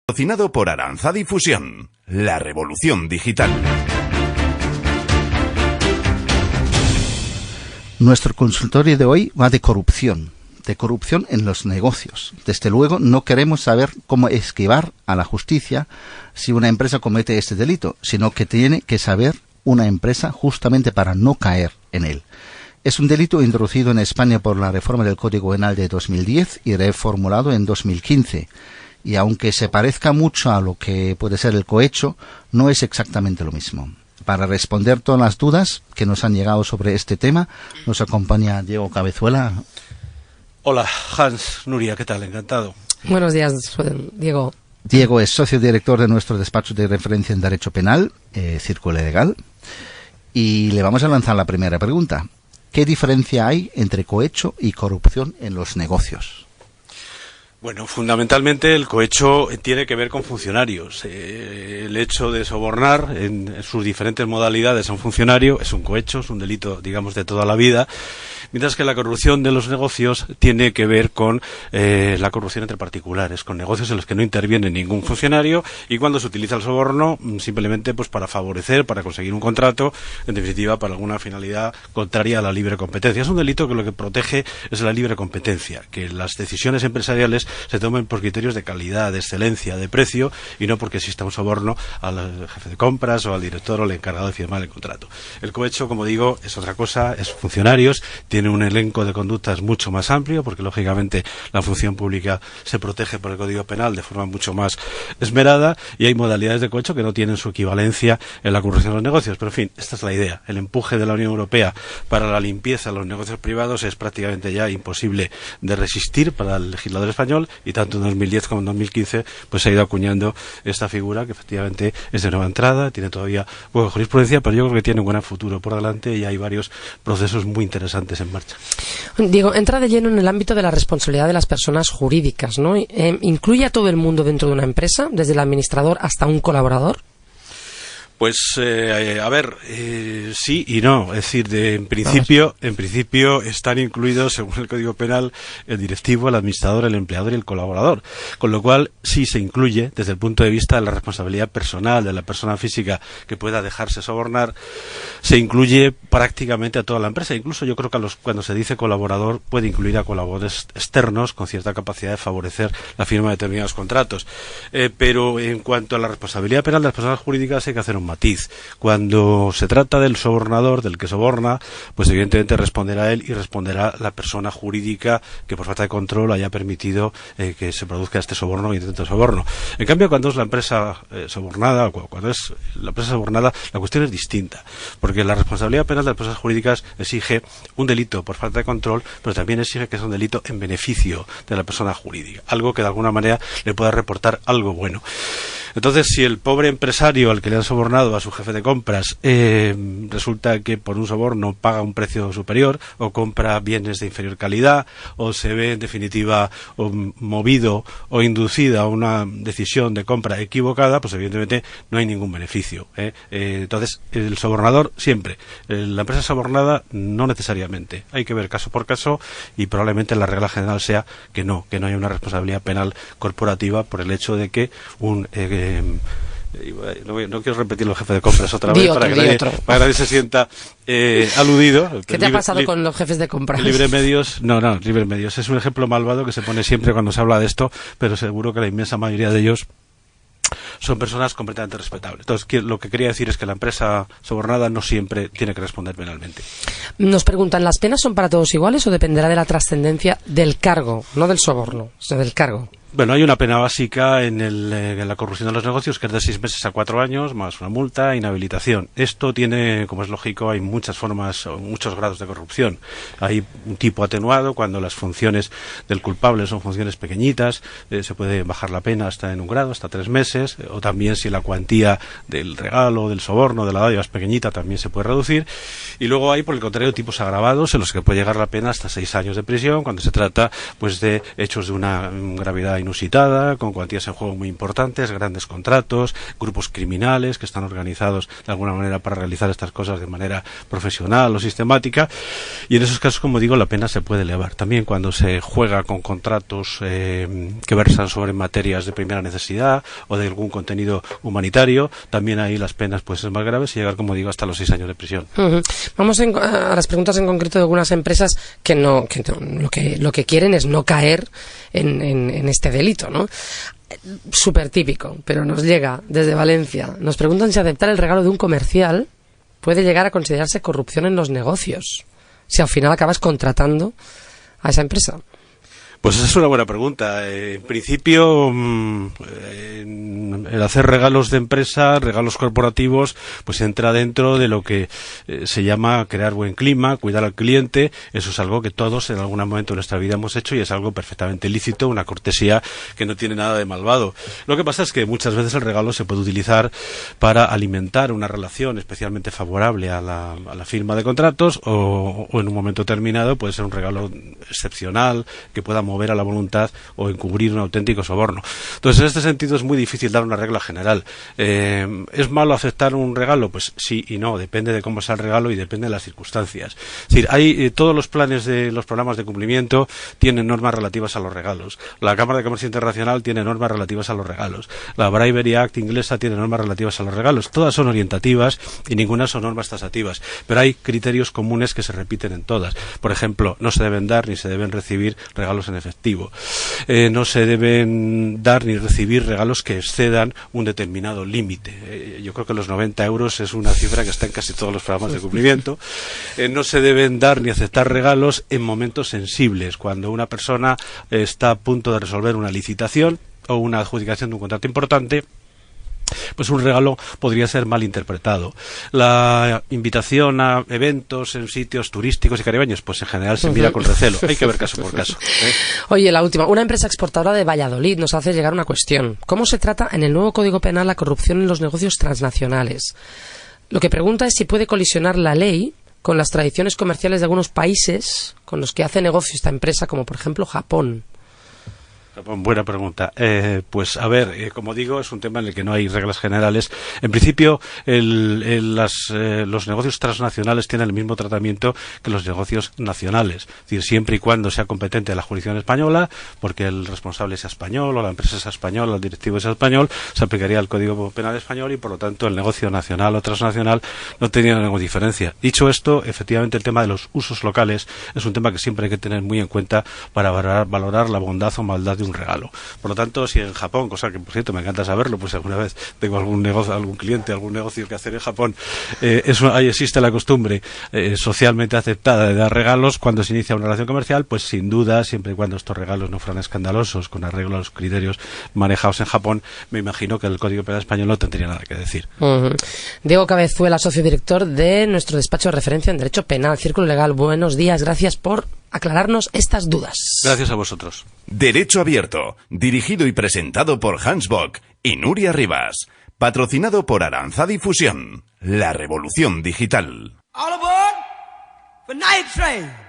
Patrocinado por Aranzadifusión, la revolución digital. Nuestro consultorio de hoy va de corrupción en los negocios. Desde luego no queremos saber cómo esquivar a la justicia si una empresa comete este delito, sino que tiene que saber una empresa justamente para no caer en él. Es un delito introducido en España por la reforma del Código Penal de 2010 y reformulado en 2015. Y aunque se parezca mucho a lo que puede ser el cohecho, no es exactamente lo mismo. Para responder todas las dudas que nos han llegado sobre este tema, nos acompaña Diego Cabezuela. Hola, Hans, Nuria, ¿qué tal? Encantado. Buenos días, Diego. Diego es socio director de nuestro despacho de referencia en Derecho Penal, Círculo Legal. Y le vamos a lanzar la primera pregunta. ¿Qué diferencia hay entre cohecho y corrupción en los negocios? Bueno, fundamentalmente el cohecho tiene que ver con funcionarios. El hecho de sobornar en sus diferentes modalidades a un funcionario es un cohecho, es un delito, digamos, de toda la vida, mientras que la corrupción de los negocios tiene que ver con la corrupción entre particulares, con negocios en los que no interviene ningún funcionario y cuando se utiliza el soborno simplemente pues para favorecer, para conseguir un contrato, en definitiva para alguna finalidad contraria a la libre competencia. Es un delito que lo que protege es la libre competencia, que las decisiones empresariales se tomen por criterios de calidad, de excelencia, de precio y no porque exista un soborno al jefe de compras o al director o al encargado de firmar el contrato. El cohecho, como digo, es otra cosa, es funcionarios, tiene un elenco de conductas mucho más amplio porque lógicamente la función pública se protege por el Código Penal de forma mucho más esmerada y hay modalidades de cohecho que no tienen su equivalencia en la corrupción de los negocios. Pero en fin, esta es la idea. El empuje de la Unión Europea para la limpieza de los negocios privados es prácticamente ya imposible de resistir para el legislador español y tanto en 2010 como en 2015 pues se ha ido acuñando esta figura que efectivamente es de nueva entrada, tiene todavía buena jurisprudencia, pero yo creo que tiene un buen futuro por delante y hay varios procesos muy interesantes en marcha. Diego, entra de lleno en el ámbito de la responsabilidad de las personas jurídicas, ¿no? ¿Incluye a todo el mundo dentro de una empresa, desde el administrador hasta un colaborador? Pues, sí y no. Es decir, en principio están incluidos, según el Código Penal, el directivo, el administrador, el empleador y el colaborador. Con lo cual, sí se incluye, desde el punto de vista de la responsabilidad personal de la persona física que pueda dejarse sobornar, se incluye prácticamente a toda la empresa. Incluso yo creo que cuando se dice colaborador, puede incluir a colaboradores externos con cierta capacidad de favorecer la firma de determinados contratos. Pero en cuanto a la responsabilidad penal de las personas jurídicas, hay que hacer un matiz. Cuando se trata del sobornador, del que soborna, pues evidentemente responderá él y responderá la persona jurídica que por falta de control haya permitido que se produzca este soborno o intento de soborno. En cambio, cuando es la empresa sobornada, la cuestión es distinta, porque la responsabilidad penal de las personas jurídicas exige un delito por falta de control, pero también exige que sea un delito en beneficio de la persona jurídica, algo que de alguna manera le pueda reportar algo bueno. Entonces, si el pobre empresario al que le han sobornado a su jefe de compras resulta que por un soborno paga un precio superior o compra bienes de inferior calidad o se ve en definitiva movido o inducida a una decisión de compra equivocada, pues evidentemente no hay ningún beneficio. Entonces, el sobornador siempre, la empresa sobornada no necesariamente. Hay que ver caso por caso y probablemente la regla general sea que no haya una responsabilidad penal corporativa por el hecho de que no quiero repetir los jefes de compras otra vez para que nadie se sienta aludido. ¿Qué te ha pasado con los jefes de compras? Libre Medios es un ejemplo malvado que se pone siempre cuando se habla de esto, pero seguro que la inmensa mayoría de ellos son personas completamente respetables. Entonces, lo que quería decir es que la empresa sobornada no siempre tiene que responder penalmente. Nos preguntan, ¿las penas son para todos iguales o dependerá de la trascendencia del cargo, no del soborno, sino del cargo? Bueno, hay una pena básica en la corrupción de los negocios que es de 6 meses a 4 años, más una multa, inhabilitación. Esto tiene, como es lógico, hay muchas formas o muchos grados de corrupción. Hay un tipo atenuado, cuando las funciones del culpable son funciones pequeñitas, se puede bajar la pena hasta en un grado, hasta 3 meses, o también si la cuantía del regalo, del soborno, de la dádiva es pequeñita, también se puede reducir. Y luego hay, por el contrario, tipos agravados en los que puede llegar la pena hasta 6 años de prisión, cuando se trata pues de hechos de una gravedad manera inusitada, con cuantías en juego muy importantes, grandes contratos, grupos criminales que están organizados de alguna manera para realizar estas cosas de manera profesional o sistemática, y en esos casos, como digo, la pena se puede elevar. También cuando se juega con contratos que versan sobre materias de primera necesidad o de algún contenido humanitario, también ahí las penas pueden ser más graves y llegar, como digo, hasta los 6 años de prisión. Vamos a las preguntas en concreto de algunas empresas que lo que quieren es no caer en este delito, ¿no? Súper típico, pero nos llega desde Valencia. Nos preguntan si aceptar el regalo de un comercial puede llegar a considerarse corrupción en los negocios, si al final acabas contratando a esa empresa. Pues esa es una buena pregunta. En principio, el hacer regalos de empresa, regalos corporativos, pues entra dentro de lo que se llama crear buen clima, cuidar al cliente. Eso es algo que todos en algún momento de nuestra vida hemos hecho y es algo perfectamente lícito, una cortesía que no tiene nada de malvado. Lo que pasa es que muchas veces el regalo se puede utilizar para alimentar una relación especialmente favorable a la firma de contratos o en un momento determinado puede ser un regalo excepcional que pueda mover a la voluntad o encubrir un auténtico soborno. Entonces, en este sentido es muy difícil dar una regla general. ¿Es malo aceptar un regalo? Pues sí y no, depende de cómo sea el regalo y depende de las circunstancias. Es decir, hay todos los planes de los programas de cumplimiento tienen normas relativas a los regalos. La Cámara de Comercio Internacional tiene normas relativas a los regalos. La Bribery Act inglesa tiene normas relativas a los regalos. Todas son orientativas y ninguna son normas tasativas, pero hay criterios comunes que se repiten en todas. Por ejemplo, no se deben dar ni se deben recibir regalos en efectivo. No se deben dar ni recibir regalos que excedan un determinado límite. Yo creo que los 90 euros es una cifra que está en casi todos los programas de cumplimiento. No se deben dar ni aceptar regalos en momentos sensibles, cuando una persona está a punto de resolver una licitación o una adjudicación de un contrato importante. Pues un regalo podría ser mal interpretado. La invitación a eventos en sitios turísticos y caribeños, pues en general se mira con recelo. Hay que ver caso por caso. Oye, la última. Una empresa exportadora de Valladolid nos hace llegar una cuestión. ¿Cómo se trata en el nuevo Código Penal la corrupción en los negocios transnacionales? Lo que pregunta es si puede colisionar la ley con las tradiciones comerciales de algunos países con los que hace negocio esta empresa, como por ejemplo Japón. Buena pregunta. Pues a ver, como digo, es un tema en el que no hay reglas generales. En principio, los negocios transnacionales tienen el mismo tratamiento que los negocios nacionales. Es decir, siempre y cuando sea competente la jurisdicción española, porque el responsable sea español o la empresa sea española, el directivo sea español, se aplicaría el Código Penal español y por lo tanto el negocio nacional o transnacional no tenía ninguna diferencia. Dicho esto, efectivamente el tema de los usos locales es un tema que siempre hay que tener muy en cuenta para valorar la bondad o maldad de un regalo. Por lo tanto, si en Japón, cosa que por cierto me encanta saberlo, pues alguna vez tengo algún negocio, algún cliente, algún negocio que hacer en Japón, ahí existe la costumbre socialmente aceptada de dar regalos cuando se inicia una relación comercial, pues sin duda, siempre y cuando estos regalos no fueran escandalosos, con arreglo a los criterios manejados en Japón, me imagino que el Código Penal español no tendría nada que decir. Diego Cabezuela, socio director de nuestro despacho de referencia en Derecho Penal, Círculo Legal. Buenos días, gracias por aclararnos estas dudas. Gracias a vosotros. Derecho Abierto, dirigido y presentado por Hans Bock y Nuria Rivas. Patrocinado por Aranzadifusión, la revolución digital. All aboard for Night Train.